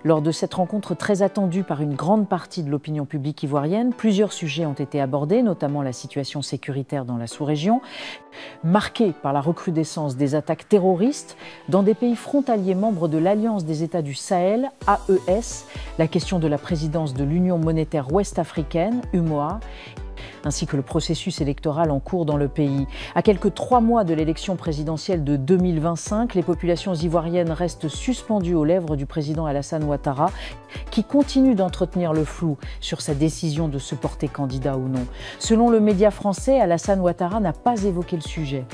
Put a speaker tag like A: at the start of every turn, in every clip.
A: Lors de cette rencontre très attendue par une grande partie de l'opinion publique ivoirienne, plusieurs sujets ont été abordés, notamment la situation sécuritaire dans la sous-région, marquée par la recrudescence des attaques terroristes dans des pays frontaliers membres de l'Alliance des États du Sahel, AES, la question de la présidence de l'Union monétaire ouest-africaine, UMOA, ainsi que le processus électoral en cours dans le pays. À quelques 3 mois de l'élection présidentielle de 2025, les populations ivoiriennes restent suspendues aux lèvres du président Alassane Ouattara, qui continue d'entretenir le flou sur sa décision de se porter candidat ou non. Selon le média français, Alassane Ouattara n'a pas évoqué le sujet.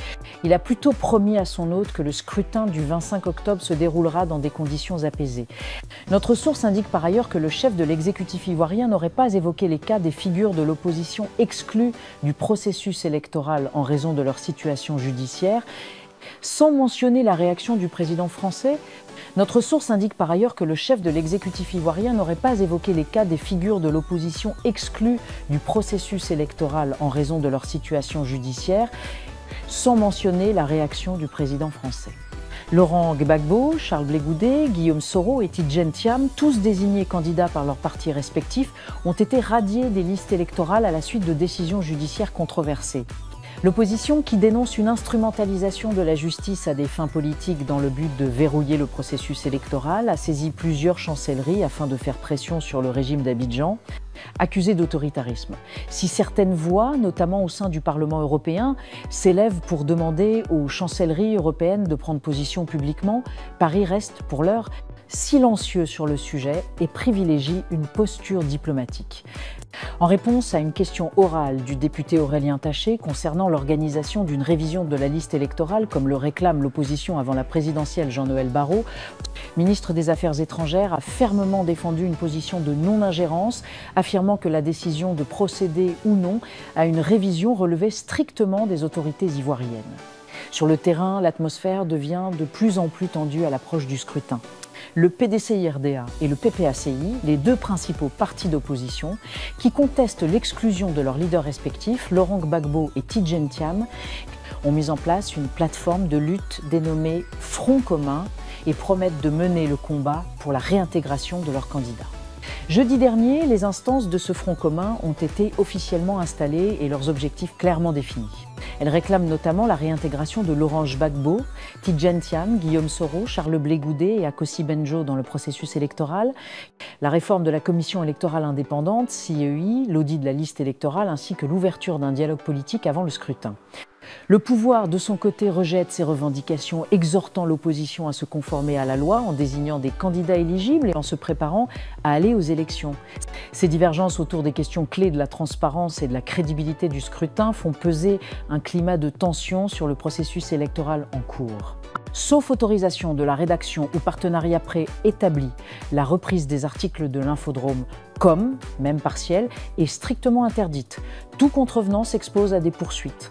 A: Il a plutôt promis à son hôte que le scrutin du 25 octobre se déroulera dans des conditions apaisées. Notre source indique par ailleurs que le chef de l'exécutif ivoirien n'aurait pas évoqué les cas des figures de l'opposition exclus du processus électoral en raison de leur situation judiciaire, sans mentionner la réaction du président français. Notre source indique par ailleurs que le chef de l'exécutif ivoirien n'aurait pas évoqué les cas des figures de l'opposition exclus du processus électoral en raison de leur situation judiciaire, sans mentionner la réaction du président français. Laurent Gbagbo, Charles Blé Goudé, Guillaume Soro et Tidjane Thiam, tous désignés candidats par leurs partis respectifs, ont été radiés des listes électorales à la suite de décisions judiciaires controversées. L'opposition, qui dénonce une instrumentalisation de la justice à des fins politiques dans le but de verrouiller le processus électoral, a saisi plusieurs chancelleries afin de faire pression sur le régime d'Abidjan, accusé d'autoritarisme. Si certaines voix, notamment au sein du Parlement européen, s'élèvent pour demander aux chancelleries européennes de prendre position publiquement, Paris reste, pour l'heure, silencieux sur le sujet et privilégie une posture diplomatique. En réponse à une question orale du député Aurélien Taché concernant l'organisation d'une révision de la liste électorale, comme le réclame l'opposition avant la présidentielle Jean-Noël Barrot, le ministre des Affaires étrangères a fermement défendu une position de non-ingérence, affirmant que la décision de procéder ou non à une révision relevait strictement des autorités ivoiriennes. Sur le terrain, l'atmosphère devient de plus en plus tendue à l'approche du scrutin. Le PDCI-RDA et le PPACI, les deux principaux partis d'opposition, qui contestent l'exclusion de leurs leaders respectifs, Laurent Gbagbo et Tidjane Thiam, ont mis en place une plateforme de lutte dénommée Front commun et promettent de mener le combat pour la réintégration de leurs candidats. Jeudi dernier, les instances de ce Front commun ont été officiellement installées et leurs objectifs clairement définis. Elles réclament notamment la réintégration de Laurent Gbagbo, Tidjane Thiam, Guillaume Soro, Charles Blé Goudé et Akossi Benjo dans le processus électoral, la réforme de la commission électorale indépendante, CEI, l'audit de la liste électorale ainsi que l'ouverture d'un dialogue politique avant le scrutin. Le pouvoir, de son côté, rejette ces revendications, exhortant l'opposition à se conformer à la loi en désignant des candidats éligibles et en se préparant à aller aux élections. Ces divergences autour des questions clés de la transparence et de la crédibilité du scrutin font peser un climat de tension sur le processus électoral en cours. Sauf autorisation de la rédaction ou partenariat préétabli, la reprise des articles de l'infodrome, même partielle, est strictement interdite. Tout contrevenant s'expose à des poursuites.